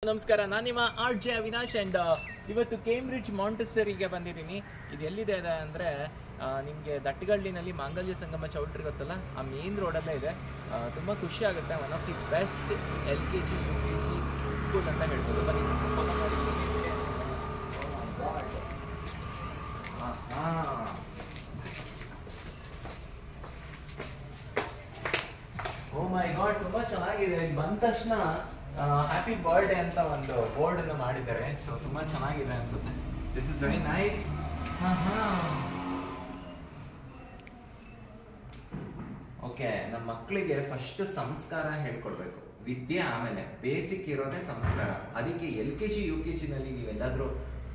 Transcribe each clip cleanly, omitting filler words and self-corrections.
ನಮಸ್ಕಾರ, ನಾನು ನಿಮ್ಮ ಆರ್ ಜೆ ಅವಿನಾಶ್ ಆ್ಯಂಡ್ ಇವತ್ತು ಕೇಂಬ್ರಿಡ್ಜ್ ಮಾಂಟೆಸರಿಗೆ ಬಂದಿದ್ದೀನಿ. ಇದು ಎಲ್ಲಿದೆ ಅಂದರೆ ನಿಮಗೆ ದಟ್ಟಗಳ್ಳಿನಲ್ಲಿ ಮಾಂಗಲ್ಯ ಸಂಗಮ ಚೌಲ್ಟ್ರಿ ಗೊತ್ತಲ್ಲ, ಆ ಮೇನ್ ರೋಡಲ್ಲೇ ಇದೆ. ತುಂಬ ಖುಷಿ ಆಗುತ್ತೆ. One of the best LKG UKG school ಅಂತ ಹೇಳ್ಬೋದು. ಬನ್ನಿ ಓ ಮೈ ಗಾಡ್, ತುಂಬ ಚೆನ್ನಾಗಿದೆ. ಬಂದ ತಕ್ಷಣ ಹ್ಯಾಪಿ ಬರ್ಡೇ ಅಂತ ಒಂದು ಬೋರ್ಡ್ ಅನ್ನು ಮಾಡಿದ್ದಾರೆ. ಸೊ ತುಂಬಾ ಚೆನ್ನಾಗಿದೆ ಅನ್ಸುತ್ತೆ. This is very nice. Okay, ನಮ್ಮ ಮಕ್ಕಳಿಗೆ ಫಸ್ಟ್ ಸಂಸ್ಕಾರ ಹೇಳ್ಕೊಡ್ಬೇಕು, ವಿದ್ಯೆ ಆಮೇಲೆ. ಬೇಸಿಕ್ ಇರೋದೇ ಸಂಸ್ಕಾರ. ಅದಕ್ಕೆ LKG UKG ನಲ್ಲಿ ನೀವೆಲ್ಲಾದ್ರೂ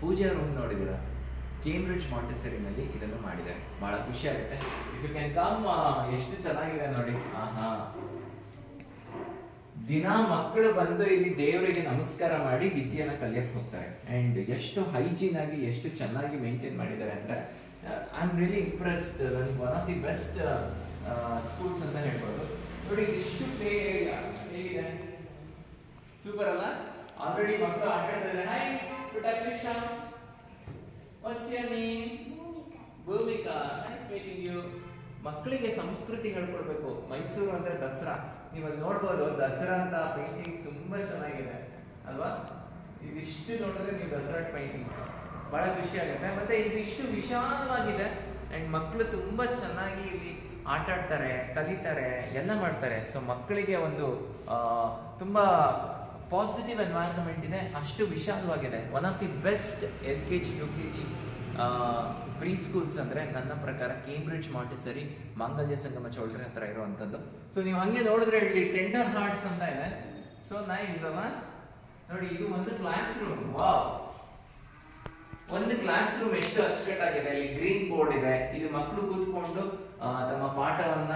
ಪೂಜಾ ರೂಮ್ ನೋಡಿದಿರ, ಕೇಂಬ್ರಿಡ್ಜ್ ಮಾಂಟೆಸರಿನಲ್ಲಿ ಇದನ್ನು ಮಾಡಿದ್ದಾರೆ. ಬಹಳ ಖುಷಿ ಆಗುತ್ತೆ. ಇಫ್ ಯು ಕ್ಯಾನ್ ಕಮ್, ಎಷ್ಟು ಚೆನ್ನಾಗಿದೆ ನೋಡಿ. ದಿನ ಮಕ್ಕಳು ಬಂದು ಇಲ್ಲಿ ದೇವರಿಗೆ ನಮಸ್ಕಾರ ಮಾಡಿ ವಿದ್ಯೆನ ಕಲಿಯಕ್ಕೆ ಹೋಗ್ತಾರೆ. ಅಂಡ್ ಎಷ್ಟು ಹೈಜೀನ್ ಆಗಿ, ಎಷ್ಟು ಚೆನ್ನಾಗಿ ಮೇಂಟೈನ್ ಮಾಡಿದ್ದಾರೆ ಅಂದ್ರೆ ಐ ಆಮ್ ರಿಯಲಿ ಇಂಪ್ರೆಸ್ಡ್. ನನಗೆ one of the best schools ಅಂತ ಹೇಳ್ಬೋದು. ನೋಡಿ, ಇಷ್ಟು ಪ್ಲೇ ಏರಿಯಾ ಹೇಗಿದೆ, ಸೂಪರ್ ಅಲ್ಲ? ಆಲ್ರೆಡಿ ಮಕ್ಕಳು ಆಟ ಆಡ್ತಿದ್ದಾರೆ. ಹೈ ಪುಟ್ಟ, what's your name? Bhoomika. Nice meeting you. ಮಕ್ಕಳಿಗೆ ಸಂಸ್ಕೃತಿ ಹೇಳ್ಕೊಡ್ಬೇಕು. ಮೈಸೂರು ಅಂದ್ರೆ ದಸರಾ. ನೀವು ಅಲ್ಲಿ ನೋಡ್ಬೋದು, ದಸರಾ ಅಂತ ಪೇಂಟಿಂಗ್ಸ್ ತುಂಬಾ ಚೆನ್ನಾಗಿದೆ ಅಲ್ವಾ? ಇದಿಷ್ಟು ನೋಡಿದ್ರೆ ನೀವು ದಸರಾ ಪೇಂಟಿಂಗ್ಸ್ ಬಹಳ ಖುಷಿ ಆಗುತ್ತೆ. ಮತ್ತೆ ಇದಿಷ್ಟು ವಿಶಾಲವಾಗಿದೆ ಅಂಡ್ ಮಕ್ಕಳು ತುಂಬಾ ಚೆನ್ನಾಗಿ ಇಲ್ಲಿ ಆಟ ಆಡ್ತಾರೆ, ಕಲಿತಾರೆ, ಎಲ್ಲ ಮಾಡ್ತಾರೆ. ಸೊ ಮಕ್ಕಳಿಗೆ ಒಂದು ತುಂಬಾ ಪಾಸಿಟಿವ್ ಎನ್ವೈರನ್ಮೆಂಟ್ ಇದೆ. ಅಷ್ಟು ವಿಶಾಲವಾಗಿದೆ. One of the best LKG UKG pre schools ಅಂದರೆ ನನ್ನ ಪ್ರಕಾರ ಕೇಂಬ್ರಿಡ್ಜ್ ಮಾಂಟೆಸರಿ ಮಾಂಗಲ್ಯ ಸಂಗಮ ಚೌಲ್ಟ್ರಿ ಹತ್ರ ಇರುವಂಥದ್ದು. ಸೊ ನೀವು ಹಂಗೆ ನೋಡಿದ್ರೆ ಇಲ್ಲಿ ಟೆಂಡರ್ ಹಾರ್ಟ್ಸ್ ಅಂತ ಇದೆ. ಸೊ ನೈಸ್ ಅಲ್ಲ? ನೋಡಿ, ಇದು ಒಂದು ಕ್ಲಾಸ್ ರೂಮ್. ವಾವ್, ಒಂದು ಕ್ಲಾಸ್ ರೂಮ್ ಎಷ್ಟು ಅಚ್ಚುಕಟ್ಟಾಗಿದೆ. ಇಲ್ಲಿ ಗ್ರೀನ್ ಬೋರ್ಡ್ ಇದೆ. ಇದು ಮಕ್ಕಳು ಕೂತ್ಕೊಂಡು ತಮ್ಮ ಪಾಠವನ್ನ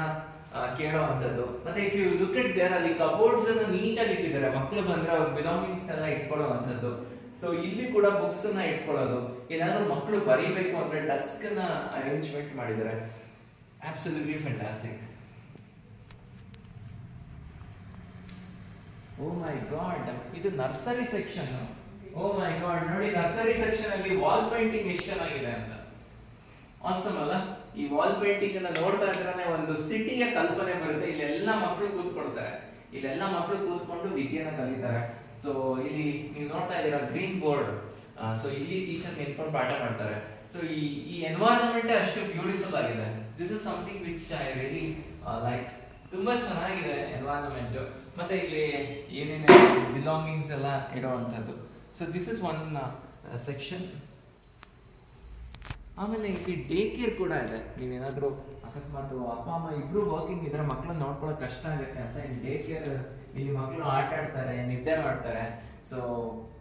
ಕೇಳುವಂಥದ್ದು. ಮತ್ತೆ if you look at there, ಅಲ್ಲಿ ಕಬೋರ್ಡ್ಸ್ ಅನ್ನು ನೀಟಾಗಿ ಇಟ್ಟಿದ್ದಾರೆ. ಮಕ್ಕಳು ಬಂದ್ರೆ ಅವ್ರ ಬಿಲಾಂಗಿಂಗ್ಸ್ ಎಲ್ಲ ಇಟ್ಕೊಳ್ಳುವಂಥದ್ದು. ಸೊ ಇಲ್ಲಿ ಕೂಡ ಬುಕ್ಸ್ ಅನ್ನ ಇಟ್ಕೊಳ್ಳೋದು. ಏನಾದ್ರೂ ಮಕ್ಕಳು ಬರೀಬೇಕು ಅಂದ್ರೆ ಡೆಸ್ಕ್ ನ ಅರೇಂಜ್ಮೆಂಟ್ ಮಾಡಿದ್ದಾರೆ. Absolutely fantastic. Oh my god, ಇದು nursery section. Oh my god, ನೋಡಿ, ನರ್ಸರಿ ಸೆಕ್ಷನ್ ಅಲ್ಲಿ ವಾಲ್ ಪೇಂಟಿಂಗ್ ಎಷ್ಟು ಚೆನ್ನಾಗಿದೆ ಅಂತ. ಆಸಮ್ ಅಲ್ಲ? ಈ ವಾಲ್ ಪೇಂಟಿಂಗ್ ಅನ್ನ ನೋಡ್ತಾ ಇದ್ರೆ ಒಂದು ಸಿಟಿಯ ಕಲ್ಪನೆ ಬರುತ್ತೆ. ಇಲ್ಲೆಲ್ಲ ಮಕ್ಕಳು ಕೂತ್ಕೊಳ್ತಾರೆ. ಇಲ್ಲೆಲ್ಲ ಮಕ್ಕಳು ಕೂತ್ಕೊಂಡು ವಿದ್ಯೆನ ಕಲಿತಾರೆ. ಸೊ ಇಲ್ಲಿ ನೀವು ನೋಡ್ತಾ ಇದ್ದೀರಾ ಗ್ರೀನ್ ಬೋರ್ಡ್. ಸೊ ಇಲ್ಲಿ ಟೀಚರ್ ನಿಂತ್ಕೊಂಡು ಪಾಠ ಮಾಡ್ತಾರೆ. ಸೊ ಈ ಎನ್ವೈರನ್ಮೆಂಟ್ ಅಷ್ಟು ಬ್ಯೂಟಿಫುಲ್ ಆಗಿದೆ. This is something which I really like. ತುಂಬಾ ಚೆನ್ನಾಗಿದೆ ಎನ್ವೈರನ್ಮೆಂಟ್. ಮತ್ತೆ ಇಲ್ಲಿ ಏನೇನು ಬಿಲಾಂಗಿಂಗ್ಸ್ ಎಲ್ಲ ಇಡುವಂಥದ್ದು. So this is one section. ಆಮೇಲೆ ಇಲ್ಲಿ ಡೇ ಕೇರ್ ಕೂಡ ಇದೆ. ನೀವೇನಾದ್ರೂ ಅಕಸ್ಮಾತ್ ಅಪ್ಪ ಅಮ್ಮ ಇಬ್ರು ವರ್ಕಿಂಗ್ ಇದ್ರೆ ಮಕ್ಕಳನ್ನ ನೋಡ್ಕೊಳ್ಳೋಕೆ ಕಷ್ಟ ಆಗುತ್ತೆ ಅಂತ ಇಲ್ಲಿ ಡೇ ಕೇರ್. ಇಲ್ಲಿ ಮಕ್ಕಳು ಆಟ ಆಡ್ತಾರೆ, ನಿದ್ದೆ ಮಾಡ್ತಾರೆ. ಸೊ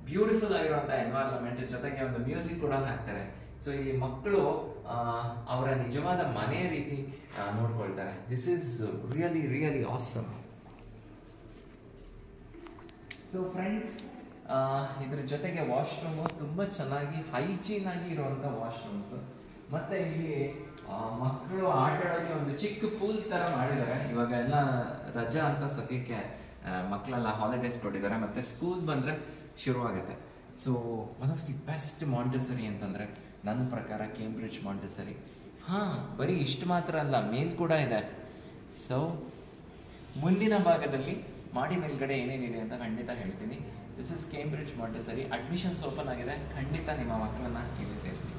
ಬ್ಯೂಟಿಫುಲ್ ಆಗಿರುವಂತ ಎನ್ವೈರನ್ಮೆಂಟ್. ಜೊತೆಗೆ ಒಂದು ಮ್ಯೂಸಿಕ್ ಕೂಡ ಹಾಕ್ತಾರೆ. ಸೊ ಈ ಮಕ್ಕಳು ಅವರ ನಿಜವಾದ ಮನೆ ರೀತಿ ನೋಡ್ಕೊಳ್ತಾರೆ. This is really really awesome. So friends, ಇದ್ರ ಜೊತೆಗೆ ವಾಶ್ರೂಮು ತುಂಬಾ ಚೆನ್ನಾಗಿ ಹೈಜೀನ್ ಆಗಿ ಇರುವಂತ ವಾಶ್ರೂಮ್ಸ್. ಮತ್ತೆ ಇಲ್ಲಿ ಮಕ್ಕಳು ಆಟ ಆಡೋಕೆ ಒಂದು ಚಿಕ್ಕ ಪೂಲ್ ತರ ಮಾಡಿದ್ದಾರೆ. ಇವಾಗ ಎಲ್ಲ ರಜಾ ಅಂತ ಸದ್ಯಕ್ಕೆ ಮಕ್ಕಳೆಲ್ಲ ಹಾಲಿಡೇಸ್ ಕೊಟ್ಟಿದ್ದಾರೆ. ಮತ್ತೆ ಸ್ಕೂಲ್ ಬಂದ್ರೆ ಶುರುವಾಗುತ್ತೆ. So one of the best Montessori ಅಂತಂದ್ರೆ ನನ್ನ ಪ್ರಕಾರ ಕೇಂಬ್ರಿಡ್ಜ್ ಮಾಂಟೆಸರಿ. ಬರೀ ಇಷ್ಟು ಮಾತ್ರ ಅಲ್ಲ, ಮೇಲ್ ಕೂಡ ಇದೆ. ಸೊ ಮುಂದಿನ ಭಾಗದಲ್ಲಿ ಮಾಡಿ ಮೇಲ್ಗಡೆ ಏನೇನಿದೆ ಅಂತ ಖಂಡಿತ ಹೇಳ್ತೀನಿ. This is Cambridge Montessori. Admissions open ಆಗಿದೆ. ಖಂಡಿತ ನಿಮ್ಮ ಮಕ್ಕಳನ್ನ ಇಲ್ಲಿ ಸೇರಿಸಿ.